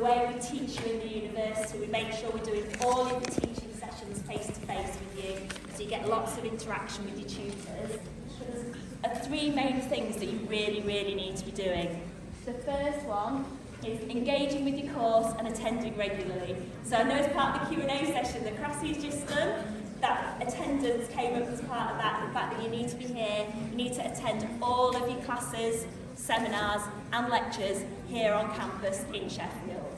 the way we teach you in the university, we make sure we're doing all of the teaching sessions face-to-face with you, so you get lots of interaction with your tutors. There are three main things that you really, really need to be doing. The first one is engaging with your course and attending regularly. So I know as part of the Q&A session that Crassy's just done, that attendance came up as part of that, the fact that you need to be here, you need to attend all of your classes, seminars and lectures here on campus in Sheffield.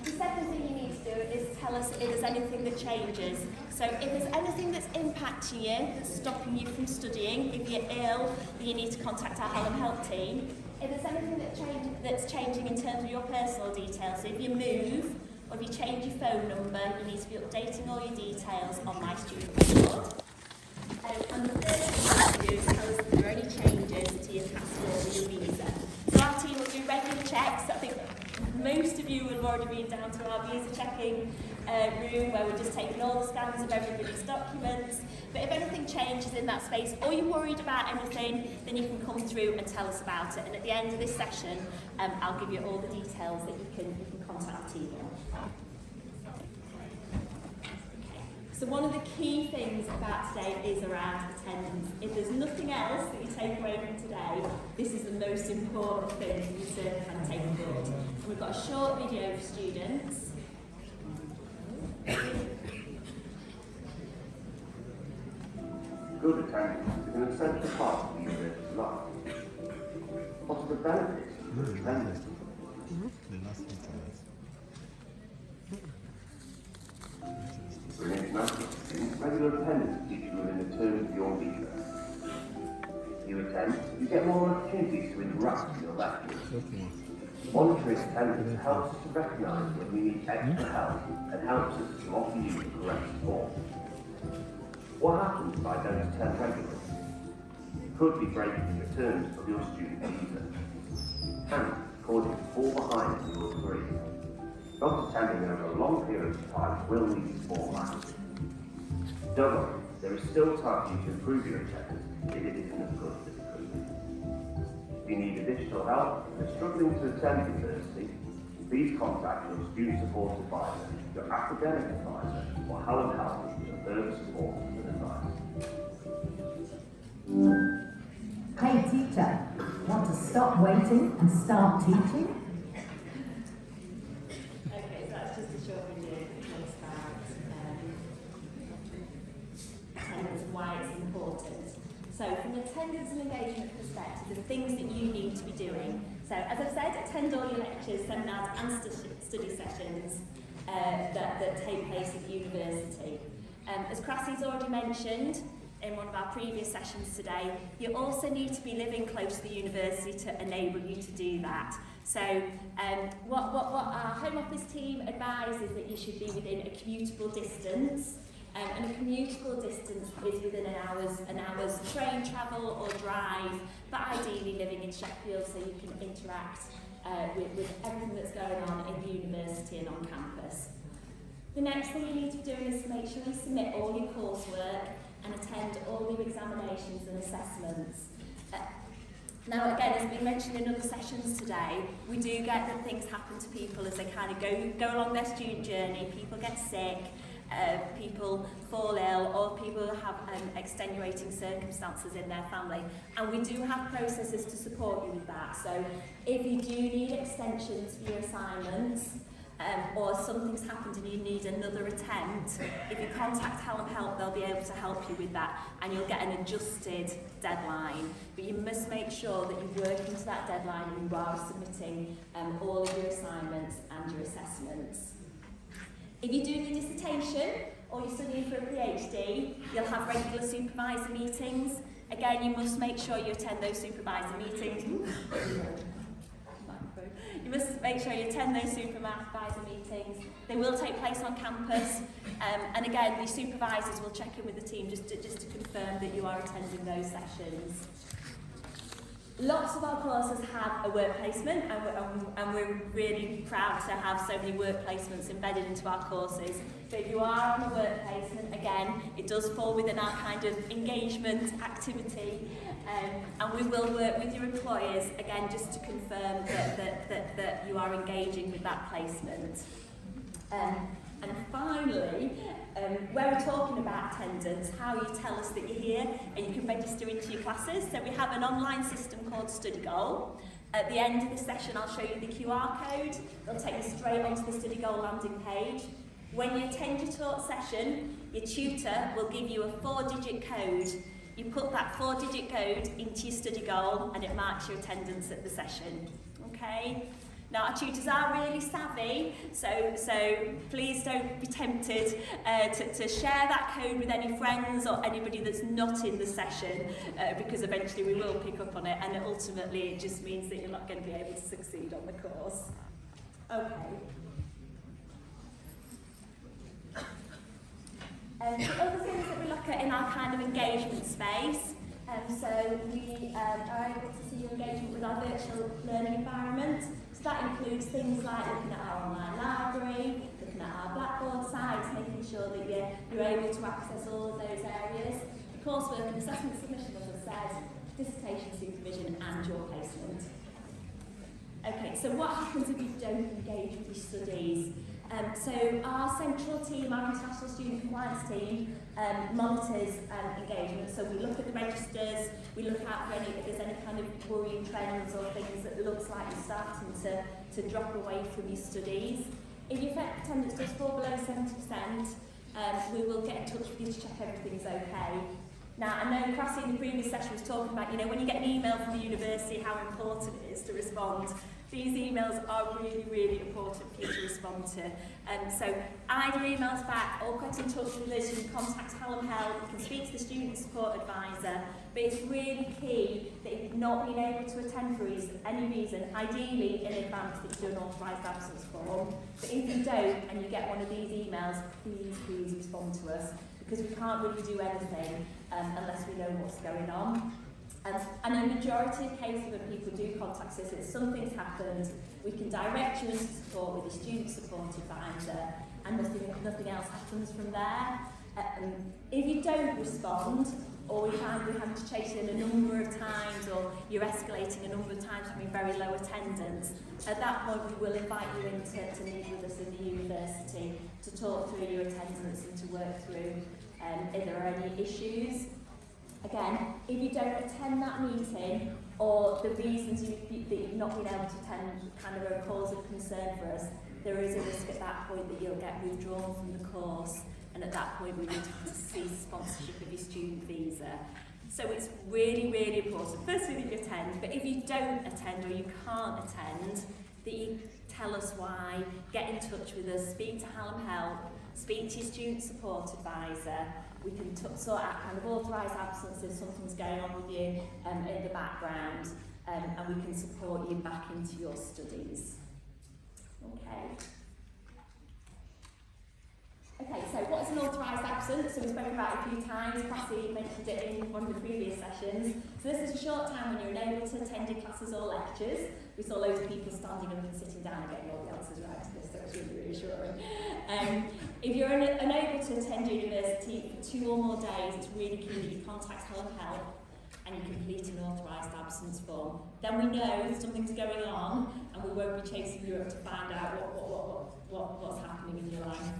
The second thing you need to do is tell us if there's anything that changes. So if there's anything that's impacting you, that's stopping you from studying, if you're ill, then you need to contact our Hallam Help team. If there's anything that's changing in terms of your personal details, so if you move or if you change your phone number, you need to be updating all your details on My Student Record. And the third thing you need to do is tell us if there are any changes to your passport or your visa. So our team will do regular checks. I think most of you will have already been down to our visa checking room where we're just taking all the scans of everybody's documents. But if anything changes in that space or you're worried about anything, then you can come through and tell us about it. And at the end of this session, I'll give you all the details that you can contact the team on. So one of the key things about today is around attendance. If there's nothing else that you take away from today, this is the most important thing that you certainly can take forward. And we've got a short video for students. Good attendance is an essential part of the university life. What are the benefits of good attendance? For an international student, regular attendance keeps you within the terms of your visa. If you attend, you get more opportunities to interact with your lecturers. Monitoring attendance helps us to recognise when we need extra help and helps us to offer you the correct support. What happens if I don't attend regularly? It could be breaking the terms of your student visa and causing you to fall behind in your degree. Not attending over a long period of time will lead to fall back. Don't worry, there is still time for you to improve your attendance if it isn't as good as it could be. If you need additional help and are struggling to attend university, please contact your student support advisor, your academic advisor, or Hallam Help for further support and advice. Hey teacher, want to stop waiting and start teaching? Okay, so that's just a short video that talks about attendance and why it's important. So from an attendance and engagement perspective, the things that you need to be doing. So as I've said, attend all your lectures, seminars and study sessions that take place at the university. As Crassy's already mentioned in one of our previous sessions today, you also need to be living close to the university to enable you to do that. So what our Home Office team advises that you should be within a commutable distance. And a commutable distance is within an hour's train travel or drive, but ideally living in Sheffield so you can interact with everything that's going on in the university and on campus. The next thing you need to be doing is to make sure you submit all your coursework and attend all your examinations and assessments. Now again, as we mentioned in other sessions today, we do get that things happen to people as they kind of go along their student journey. People get sick, people fall ill, or people have extenuating circumstances in their family, and we do have processes to support you with that. So if you do need extensions for your assignments, or something's happened and you need another attempt, if you contact Hallam Help, they'll be able to help you with that, and you'll get an adjusted deadline. But you must make sure that you work into that deadline and you are submitting all of your assignments and your assessments. If you're doing your dissertation or you're studying for a PhD, you'll have regular supervisor meetings. Again, you must make sure you attend those supervisor meetings. You must make sure you attend those supervisor meetings. They will take place on campus, and again, the supervisors will check in with the team just to confirm that you are attending those sessions. Lots of our courses have a work placement, and we're really proud to have so many work placements embedded into our courses. So if you are on a work placement, again, it does fall within our kind of engagement activity And we will work with your employers, again, just to confirm that you are engaging with that placement. And finally, where we're talking about attendance, how you tell us that you're here and you can register into your classes. So we have an online system called Study Goal. At the end of the session, I'll show you the QR code. It'll take you straight onto the Study Goal landing page. When you attend your taught session, your tutor will give you a 4-digit code. You put that 4-digit code into your Study Goal and it marks your attendance at the session. Okay? Now, our tutors are really savvy, so please don't be tempted to share that code with any friends or anybody that's not in the session, because eventually we will pick up on it, and ultimately it just means that you're not going to be able to succeed on the course. Okay. The other things that we look at in our kind of engagement space, so we are able to see your engagement with our virtual learning environment. So that includes things like looking at our online library, looking at our Blackboard sites, making sure that you're able to access all of those areas. The coursework and assessment submission, as I said, dissertation supervision and your placement. Okay, so what happens if you don't engage with your studies? So our central team, our international student compliance team, monitors engagement. So we look at the registers, we look out for if there's any kind of worrying trends or things that looks like you're starting to drop away from your studies. If your attendance does fall below 70%, we will get in touch with you to check everything's okay. Now, I know Cressy in the previous session was talking about, when you get an email from the university, how important it is to respond. These emails are really, really important for you to respond to. So either emails back or get in touch with us, you can contact Hallam Help, you can speak to the student support advisor, but it's really key that if you've not been able to attend for any reason, ideally in advance that you do an authorised absence form, but if you don't and you get one of these emails, please respond to us, because we can't really do anything unless we know what's going on. And in a majority of cases when people do contact us, if something's happened, we can direct you into support with a student support advisor, and nothing else happens from there. If you don't respond, or we find we have to chase in a number of times, or you're escalating a number of times having very low attendance, at that point we will invite you in to meet with us in the university to talk through your attendance and to work through if there are any issues. Again, if you don't attend that meeting, or the reasons that you've not been able to attend kind of are a cause of concern for us, there is a risk at that point that you'll get withdrawn from the course, and at that point we would have to cease sponsorship of your student visa. So it's really, really important, firstly that you attend, but if you don't attend or you can't attend, that you tell us why, get in touch with us, speak to Hallam Help, speak to your student support advisor. We can sort out kind of authorised absences, something's going on with you in the background, and we can support you back into your studies. Okay. Okay, so what is an authorised absence? So we've spoken about it a few times. Cressy mentioned it in one of the previous sessions. So this is a short time when you're unable to attend your classes or lectures. We saw loads of people standing up and sitting down and getting all the answers right to this, so it's really reassuring. If you're unable to attend university for 2 or more days, it's really key that you contact Hallam Help and you complete an authorised absence form. Then we know something's going on and we won't be chasing you up to find out what's happening in your life.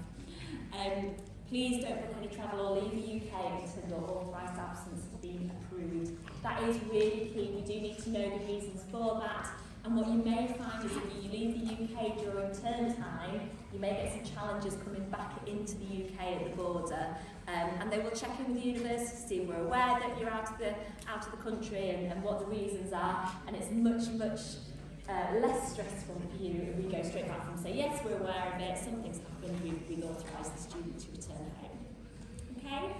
Please don't book any travel or leave the UK until your authorised absence has been approved. That is really key. We do need to know the reasons for that. And what you may find is if you leave the UK during term time, you may get some challenges coming back into the UK at the border. And they will check in with the university. We're aware that you're out of the country and what the reasons are. And it's much less stressful for you if we go straight back and say, yes, we're aware of it, something's happened, we've authorised the student to return home. Okay?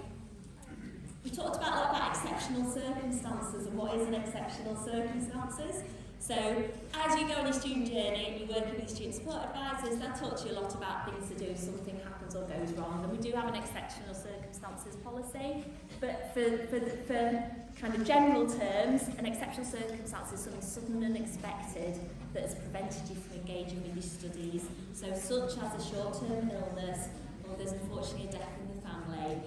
We talked a lot about exceptional circumstances and what is an exceptional circumstances. So as you go on your student journey, you're working with student support advisors, they'll talk to you a lot about things to do if something happens or goes wrong. And we do have an exceptional circumstances policy, but for kind of general terms, an exceptional circumstance is something sudden and unexpected that has prevented you from engaging with your studies. So such as a short-term illness, or there's unfortunately a death in the family.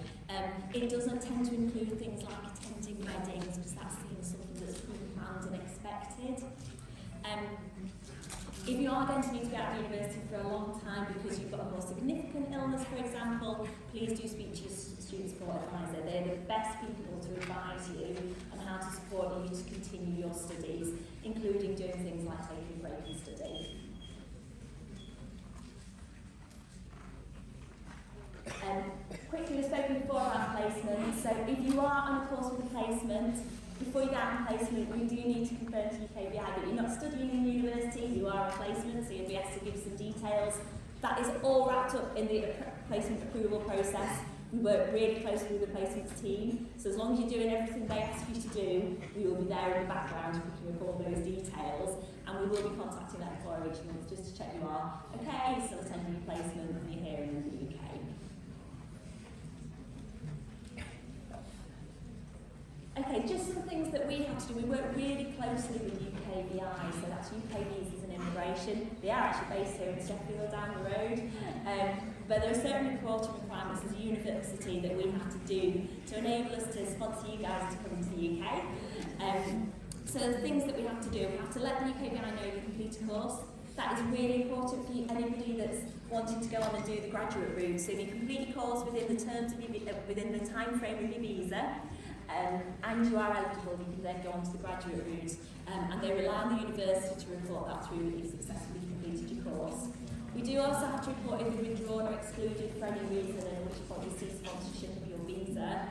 It doesn't tend to include things like attending dreading, because that seems something that's pre-planned and expected. If you are going to need to be out of university for a long time because you've got a more significant illness, for example, please do speak to your student support advisor. They're the best people to advise you on how to support you to continue your studies, including doing things like taking a break and study. Quickly, we've spoken before about placement. So if you are on a course with a placement, before you get on placement, we do need to confirm to UKVI that you're not studying in university, you are a placement, so you'll be asked to give some details. That is all wrapped up in the placement approval process. We work really closely with the placements team, so as long as you're doing everything they ask you to do, we will be there in the background picking up all those details, and we will be contacting that before each month just to check you are okay, you're still attending your placement, and you're here in the UK. Okay, just some things that we have to do. We work really closely with UKVI, so that's UK Visas and Immigration. They are actually based here in Sheffield down the road. But there are certain reporting requirements as a university that we have to do to enable us to sponsor you guys to come into the UK. So the things that we have to do, we have to let the UKVI know you complete a course. That is really important for anybody that's wanting to go on and do the graduate route. So if you complete your course within the terms of within the time frame of your visa, and you are eligible, you can then go on to the graduate route, and they rely on the university to report that through that you've successfully completed your course. We do also have to report if you're withdrawn or excluded for any reason, and at which point you cease sponsorship of your visa.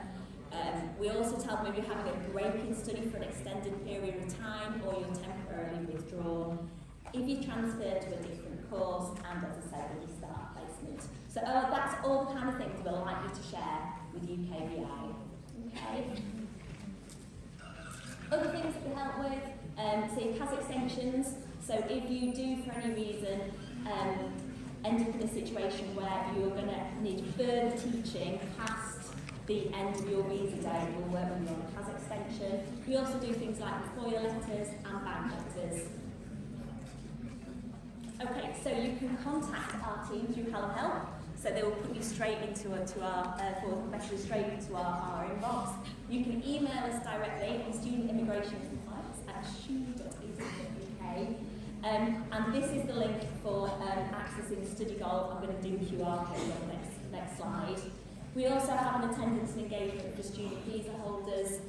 We also tell them if you're having a break in study for an extended period of time or you're temporarily withdrawn, if you transfer to a different course, and as I said, when you start placement. So that's all the kind of things we're likely to share with UKVI. Okay. Other things that we help with, say CAS extensions. So if you do, for any reason, end up in a situation where you're going to need further teaching past the end of your visa date, we'll work with you on a CAS extension. We also do things like employer letters and bank letters. Okay, so you can contact our team through Hallam Help. So they will put you straight into straight into our inbox. You can email us directly on studentimmigration@shu.ac.uk. And this is the link for accessing Study Gold. I'm going to do the QR code on the next slide. We also have an attendance and engagement for student visa holders.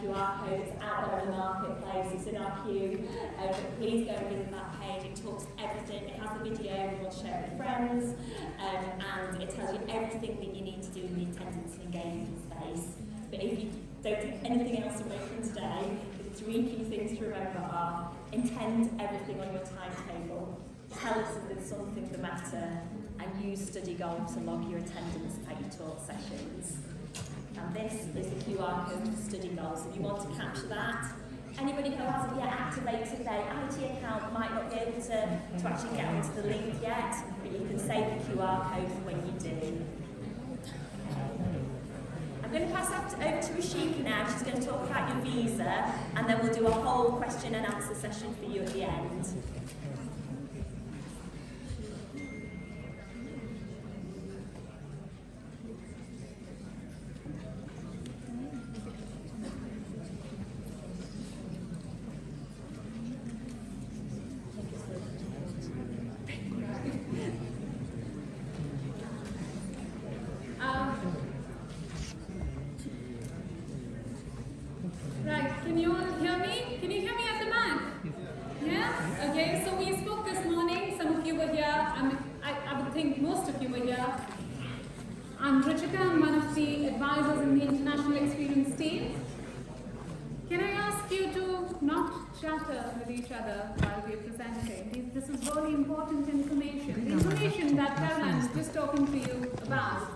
QR codes out there in the marketplace, it's in our queue. Please go and visit that page. It talks everything. It has the video, we will share it with friends, and it tells you everything that you need to do in the attendance and engagement space. But if you don't take anything else away from today, the three key things to remember are: intend everything on your timetable, tell us if there's something the matter, and use Study Gold to log your attendance at your talk sessions. And this is the QR code for Study Gold. So if you want to capture that, anybody who hasn't yet activated their IT account might not be able to actually get onto the link yet, but you can save the QR code for when you do. I'm going to pass that over to Rashika now. She's going to talk about your visa, and then we'll do a whole question and answer session for you at the end. Right, can you all hear me? Can you hear me at the back? Yeah? Okay, so we spoke this morning. Some of you were here. I would think most of you were here. I'm Ruchika. I'm one of the advisors in the International Experience team. Can I ask you to not chatter with each other while we're presenting? This is very important information. The information that Caroline is just talking to you about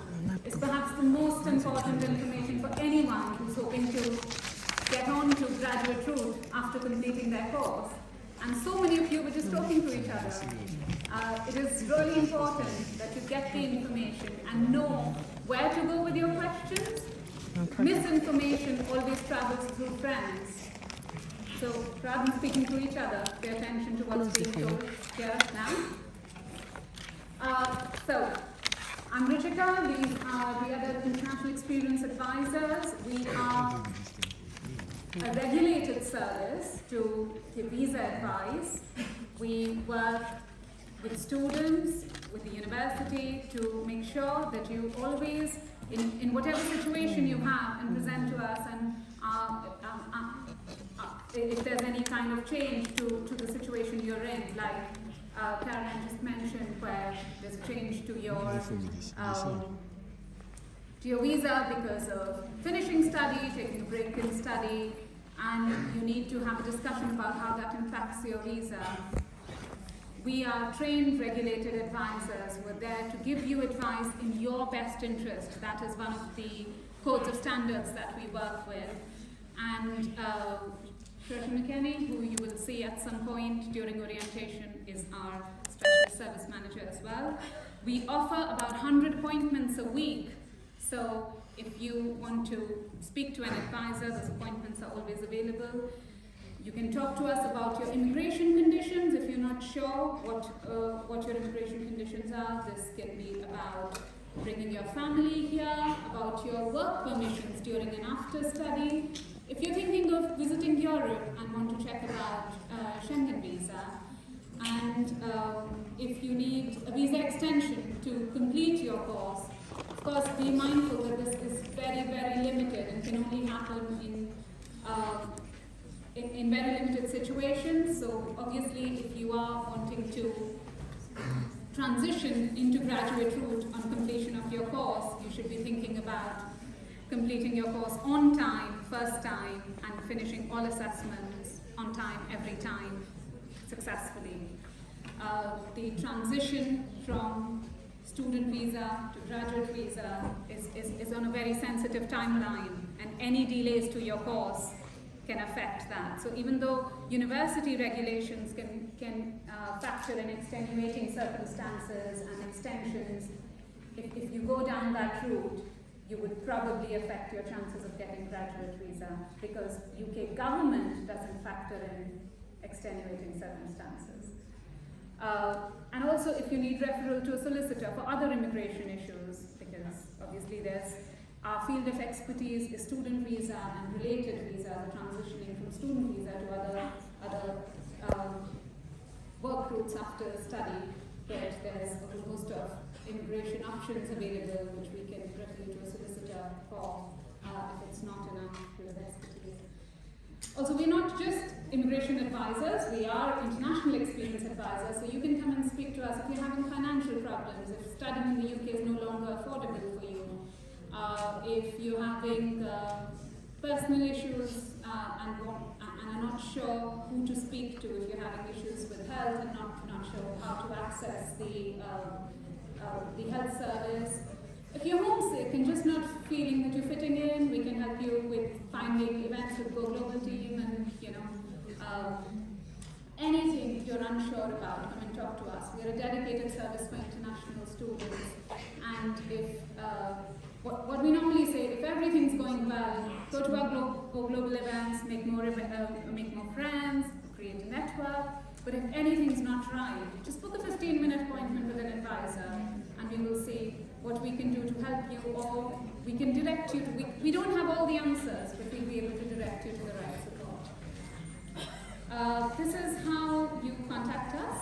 is perhaps the most important information for anyone who's hoping to get on to graduate route after completing their course. And so many of you were just talking to each other. It is really important that you get the information and know where to go with your questions. Misinformation always travels through friends. So rather than speaking to each other, pay attention to what's being told here now. So I'm Ruchika. These are the other International Experience advisors. We are a regulated service to give visa advice. We work with students, with the university, to make sure that you always, in whatever situation you have, and present to us, and if there's any kind of change to the situation you're in, like Caroline just mentioned, where there's a change to your visa because of finishing study, taking a break in study, and you need to have a discussion about how that impacts your visa. We are trained, regulated advisors. We're there to give you advice in your best interest. That is one of the codes of standards that we work with. And Shirley McKenney, who you will see at some point during orientation, is our special service manager as well. We offer about 100 appointments a week. So if you want to speak to an advisor, those appointments are always available. You can talk to us about your immigration conditions if you're not sure what your immigration conditions are. This can be about bringing your family here, about your work permissions during and after study. If you're thinking of visiting Europe and want to check about Schengen visa, and if you need a visa extension to complete your course, of course be mindful that this is very, very limited and can only happen in very limited situations. So obviously if you are wanting to transition into graduate route on completion of your course, you should be thinking about completing your course on time, first time, and finishing all assessments on time, every time, successfully. The transition from student visa to graduate visa is on a very sensitive timeline, and any delays to your course can affect that. So even though university regulations can factor in extenuating circumstances and extensions, if you go down that route, you would probably affect your chances of getting graduate visa, because UK government doesn't factor in extenuating circumstances. And also if you need referral to a solicitor for other immigration issues, because obviously there's our field of expertise is student visa and related visa, transitioning from student visa to other work routes after study. But there's a whole host of immigration options available which we can refer you to a solicitor for if it's not in our field of expertise. Also, we're not just immigration advisors, we are international experience advisors, so you can come and speak to us if you're having financial problems, if studying in the UK is no longer affordable for you, if you're having personal issues and are not sure who to speak to, if you're having issues with health and not sure how to access the health service. If you're homesick and just not feeling that you're fitting in, we can help you with finding events with Go Global team, and anything you're unsure about, come and talk to us. We're a dedicated service for international students, and if what we normally say, if everything's going well, go to our Go Global events, make more friends, create a network. But if anything's not right, just book a 15-minute appointment with an advisor, and we will see what we can do to help you, or we can direct you to, we don't have all the answers, but we'll be able to direct you to the right support. This is how you contact us.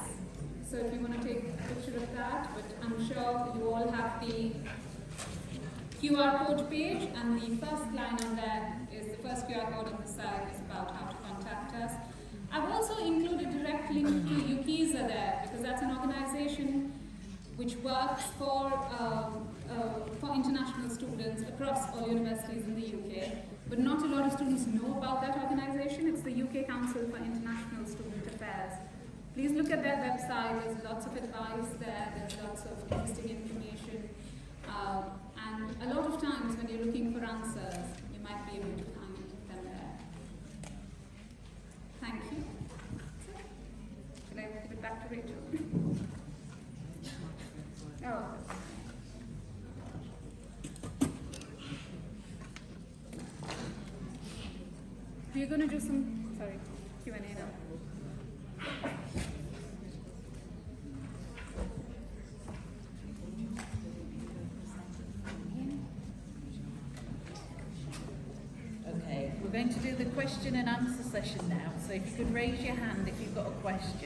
So if you want to take a picture of that, but I'm sure you all have the QR code page, and the first line on there is the first QR code on the side is about how to contact us. I've also included a direct link to UKISA there, because that's an organization which works for international students across all universities in the UK. But not a lot of students know about that organization. It's the UK Council for International Student Affairs. Please look at their website. There's lots of advice there. There's lots of interesting information. And a lot of times when you're looking for answers, you might be able to find them there. Thank you. Should I give it back to Rachel? Oh. We're going to do some, Q&A now. Okay, we're going to do the question and answer session now. So if you could raise your hand if you've got a question.